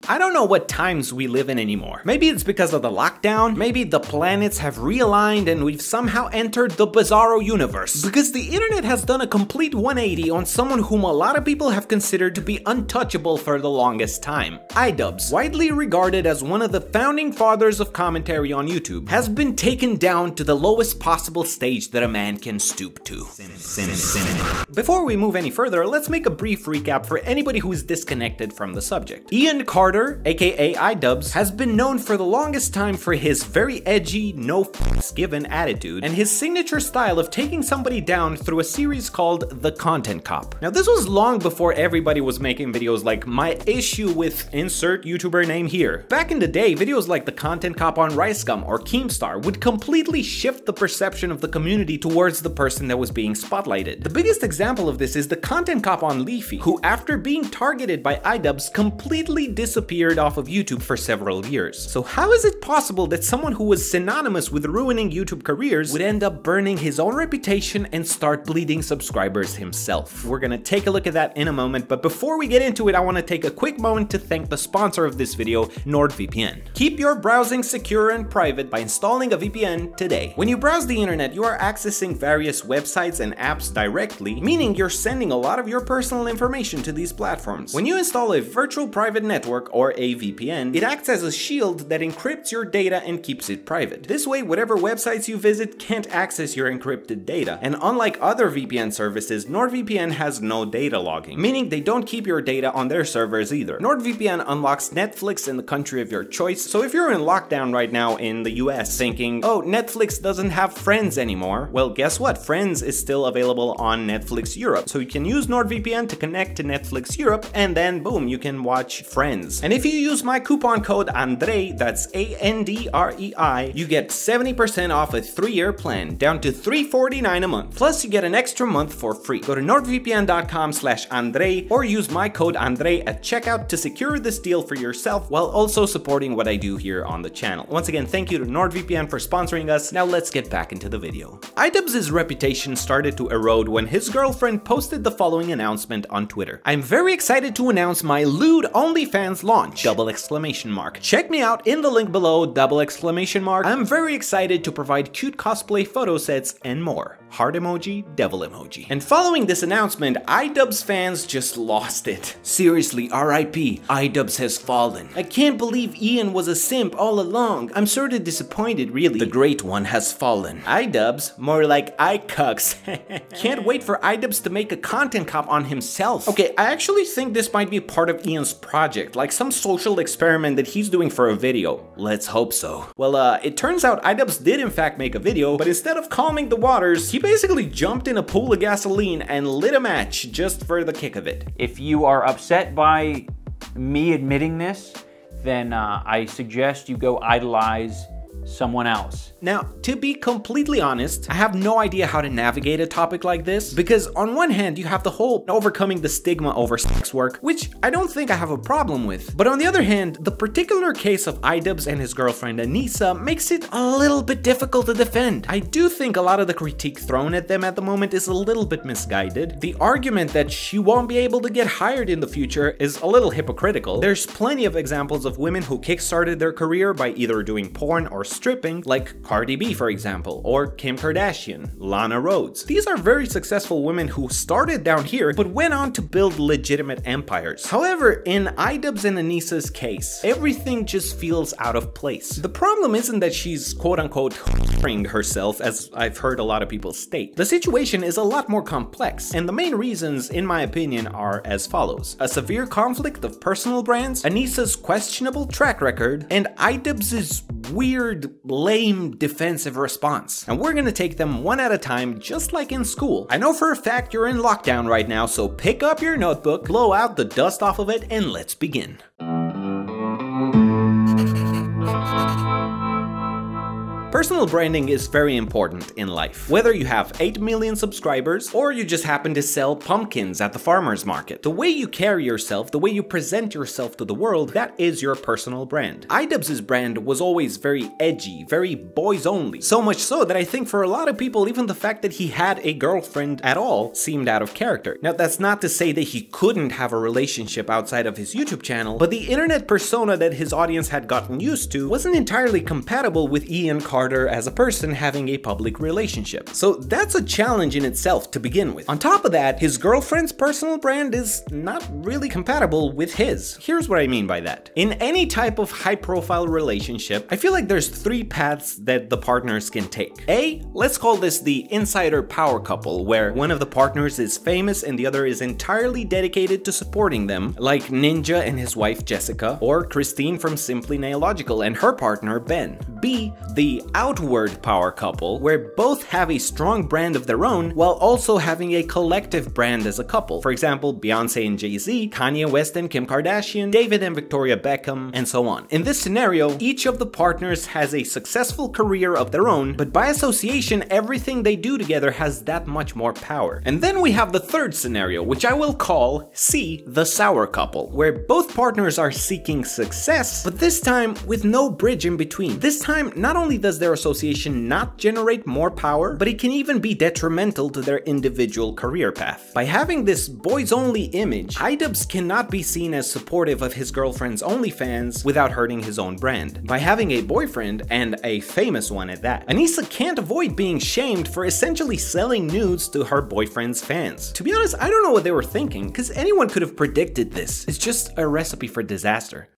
I don't know what times we live in anymore. Maybe it's because of the lockdown, maybe the planets have realigned and we've somehow entered the bizarro universe. Because the internet has done a complete 180 on someone whom a lot of people have considered to be untouchable for the longest time. iDubbbz, widely regarded as one of the founding fathers of commentary on YouTube, has been taken down to the lowest possible stage that a man can stoop to. Before we move any further, let's make a brief recap for anybody who is disconnected from the subject. Ian Carter, aka iDubbbz, has been known for the longest time for his very edgy, no f***s given attitude, and his signature style of taking somebody down through a series called The Content Cop. Now this was long before everybody was making videos like my issue with insert YouTuber name here. Back in the day, videos like The Content Cop on Rice Gum or Keemstar would completely shift the perception of the community towards the person that was being spotlighted. The biggest example of this is The Content Cop on Leafy, who after being targeted by iDubbbz completely disappeared off of YouTube for several years. So how is it possible that someone who was synonymous with ruining YouTube careers would end up burning his own reputation and start bleeding subscribers himself? We're gonna take a look at that in a moment, but before we get into it, I want to take a quick moment to thank the sponsor of this video, NordVPN. Keep your browsing secure and private by installing a VPN today. When you browse the internet, you are accessing various websites and apps directly, meaning you're sending a lot of your personal information to these platforms. When you install a virtual private network or a VPN, it acts as a shield that encrypts your data and keeps it private. This way, whatever websites you visit can't access your encrypted data. And unlike other VPN services, NordVPN has no data logging, meaning they don't keep your data on their servers either. NordVPN unlocks Netflix in the country of your choice, so if you're in lockdown right now in the US thinking, oh, Netflix doesn't have Friends anymore, well, guess what? Friends is still available on Netflix Europe. So you can use NordVPN to connect to Netflix Europe, and then boom, you can watch Friends. And if you use my coupon code Andrei, that's ANDREI, you get 70% off a 3-year plan, down to $349 a month. Plus, you get an extra month for free. Go to nordvpn.com/Andrei or use my code Andrei at checkout to secure this deal for yourself while also supporting what I do here on the channel. Once again, thank you to NordVPN for sponsoring us. Now let's get back into the video. iDubbbz's reputation started to erode when his girlfriend posted the following announcement on Twitter. I'm very excited to announce my lewd OnlyFans launch! ! Check me out in the link below! I'm very excited to provide cute cosplay photo sets and more. Heart emoji, devil emoji. And following this announcement, iDubbbz fans just lost it. Seriously, RIP, iDubbbz has fallen. I can't believe Ian was a simp all along. I'm sort of disappointed, really. The great one has fallen. iDubbbz, more like iCucks. Can't wait for iDubbbz to make a content cop on himself. Okay, I actually think this might be part of Ian's project, like some social experiment that he's doing for a video. Let's hope so. Well, it turns out iDubbbz did in fact make a video, but instead of calming the waters, he basically jumped in a pool of gasoline and lit a match just for the kick of it. If you are upset by me admitting this, then I suggest you go idolize someone else. Now, to be completely honest, I have no idea how to navigate a topic like this, because on one hand, you have the whole overcoming the stigma over sex work, which I don't think I have a problem with. But on the other hand, the particular case of iDubbbz and his girlfriend Anissa makes it a little bit difficult to defend. I do think a lot of the critique thrown at them at the moment is a little bit misguided. The argument that she won't be able to get hired in the future is a little hypocritical. There's plenty of examples of women who kickstarted their career by either doing porn or stripping, like Cardi B, for example, or Kim Kardashian, Lana Rhoades. These are very successful women who started down here but went on to build legitimate empires. However, in iDubbbz and Anissa's case, everything just feels out of place. The problem isn't that she's quote-unquote whoring herself, as I've heard a lot of people state. The situation is a lot more complex, and the main reasons, in my opinion, are as follows: a severe conflict of personal brands, Anissa's questionable track record, and iDubbbz's weird, lame defensive response. And we're gonna take them one at a time, just like in school. I know for a fact you're in lockdown right now, so pick up your notebook, blow out the dust off of it, and let's begin. Personal branding is very important in life. Whether you have 8 million subscribers or you just happen to sell pumpkins at the farmer's market, the way you carry yourself, the way you present yourself to the world, that is your personal brand. iDubbbz's brand was always very edgy, very boys only. So much so that I think for a lot of people, even the fact that he had a girlfriend at all seemed out of character. Now, that's not to say that he couldn't have a relationship outside of his YouTube channel, but the internet persona that his audience had gotten used to wasn't entirely compatible with Ian Carter as a person having a public relationship. So that's a challenge in itself to begin with. On top of that, his girlfriend's personal brand is not really compatible with his. Here's what I mean by that. In any type of high-profile relationship, I feel like there's 3 paths that the partners can take. A, let's call this the insider power couple, where one of the partners is famous and the other is entirely dedicated to supporting them, like Ninja and his wife Jessica, or Christine from Simply Nailogical and her partner Ben. B, the outward power couple, where both have a strong brand of their own while also having a collective brand as a couple. For example, Beyonce and Jay-Z, Kanye West and Kim Kardashian, David and Victoria Beckham, and so on. In this scenario, each of the partners has a successful career of their own, but by association, everything they do together has that much more power. And then we have the third scenario, which I will call C, the sour couple, where both partners are seeking success, but this time with no bridge in between. This time, not only does their association not generate more power, but it can even be detrimental to their individual career path. By having this boys-only image, iDubbbz cannot be seen as supportive of his girlfriend's OnlyFans without hurting his own brand. By having a boyfriend, and a famous one at that, Anissa can't avoid being shamed for essentially selling nudes to her boyfriend's fans. To be honest, I don't know what they were thinking, because anyone could have predicted this. It's just a recipe for disaster.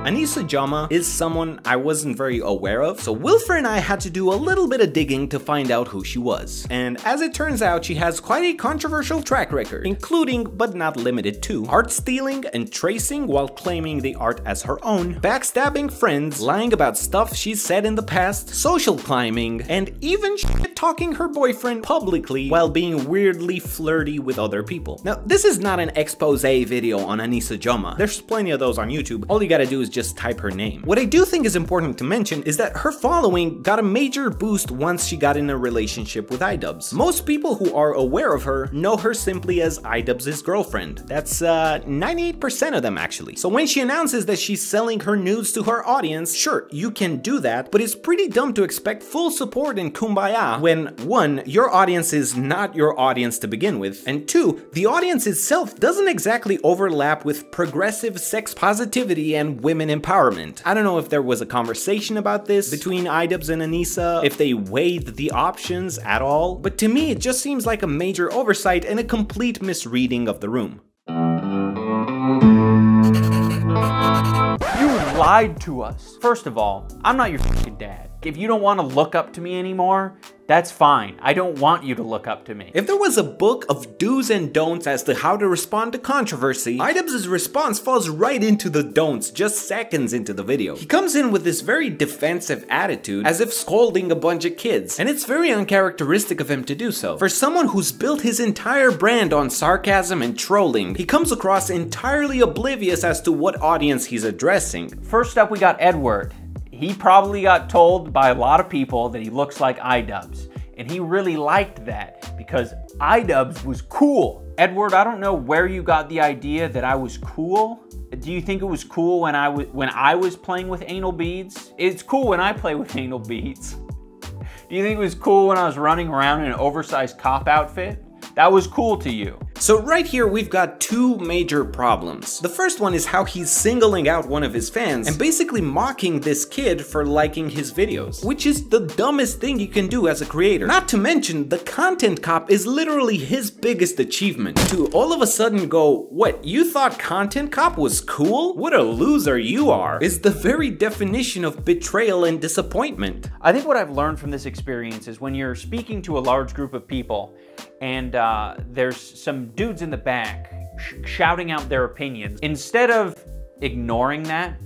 Anissa Jama is someone I wasn't very aware of, so Wilfer and I had to do a little bit of digging to find out who she was. And as it turns out, she has quite a controversial track record, including, but not limited to, art stealing and tracing while claiming the art as her own, backstabbing friends, lying about stuff she's said in the past, social climbing, and even shit-talking her boyfriend publicly while being weirdly flirty with other people. Now, this is not an expose video on Anissa Jama. There's plenty of those on YouTube. All you gotta do is just type her name. What I do think is important to mention is that her following got a major boost once she got in a relationship with iDubbbz. Most people who are aware of her know her simply as iDubbbz's girlfriend. That's 98% of them actually. So when she announces that she's selling her nudes to her audience, sure, you can do that, but it's pretty dumb to expect full support and kumbaya when 1, your audience is not your audience to begin with, and 2, the audience itself doesn't exactly overlap with progressive sex positivity and women empowerment. I don't know if there was a conversation about this between iDubbbz and Anissa, if they weighed the options at all, but to me it just seems like a major oversight and a complete misreading of the room. You lied to us. First of all, I'm not your fucking dad. If you don't want to look up to me anymore, that's fine. I don't want you to look up to me. If there was a book of do's and don'ts as to how to respond to controversy, iDubbbz's response falls right into the don'ts just seconds into the video. He comes in with this very defensive attitude, as if scolding a bunch of kids, and it's very uncharacteristic of him to do so. For someone who's built his entire brand on sarcasm and trolling, he comes across entirely oblivious as to what audience he's addressing. First up, we got Edward. He probably got told by a lot of people that he looks like iDubbbz, and he really liked that because iDubbbz was cool. Edward, I don't know where you got the idea that I was cool. Do you think it was cool when I was playing with anal beads? It's cool when I play with anal beads. Do you think it was cool when I was running around in an oversized cop outfit? That was cool to you. So right here we've got 2 major problems. The first one is how he's singling out one of his fans and basically mocking this kid for liking his videos, which is the dumbest thing you can do as a creator. Not to mention, the content cop is literally his biggest achievement. To all of a sudden go, what, you thought content cop was cool? What a loser you are, is the very definition of betrayal and disappointment. I think what I've learned from this experience is when you're speaking to a large group of people and there's some dudes in the back shouting out their opinions, instead of ignoring that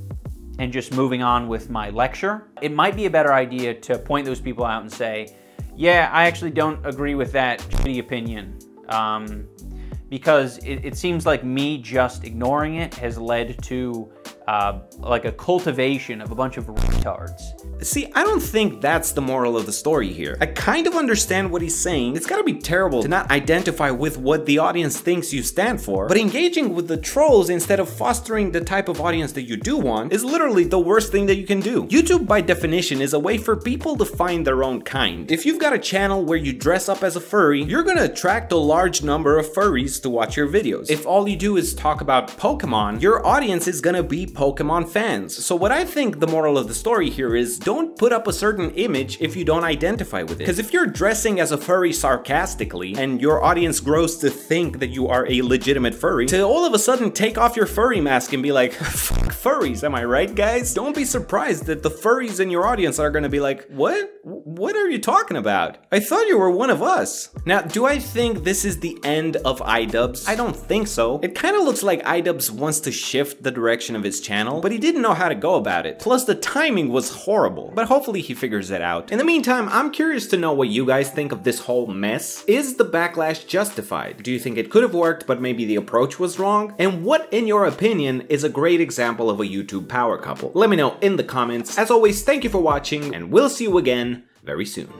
and just moving on with my lecture, it might be a better idea to point those people out and say, yeah, I actually don't agree with that shitty opinion. Because it seems like me just ignoring it has led to like a cultivation of a bunch of retards. See, I don't think that's the moral of the story here. I kind of understand what he's saying. It's gotta be terrible to not identify with what the audience thinks you stand for, but engaging with the trolls instead of fostering the type of audience that you do want is literally the worst thing that you can do. YouTube, by definition, is a way for people to find their own kind. If you've got a channel where you dress up as a furry, you're gonna attract a large number of furries to watch your videos. If all you do is talk about Pokemon, your audience is gonna be Pokemon fans. So what I think the moral of the story here is, don't put up a certain image if you don't identify with it. Because if you're dressing as a furry sarcastically, and your audience grows to think that you are a legitimate furry, to all of a sudden take off your furry mask and be like, fuck furries, am I right, guys? Don't be surprised that the furries in your audience are gonna be like, what? What are you talking about? I thought you were one of us. Now, do I think this is the end of iDubbbz? I don't think so. It kind of looks like iDubbbz wants to shift the direction of his channel, but he didn't know how to go about it. Plus, the timing was horrible, but hopefully he figures it out. In the meantime, I'm curious to know what you guys think of this whole mess. Is the backlash justified? Do you think it could have worked, but maybe the approach was wrong? And what, in your opinion, is a great example of a YouTube power couple? Let me know in the comments. As always, thank you for watching, and we'll see you again very soon.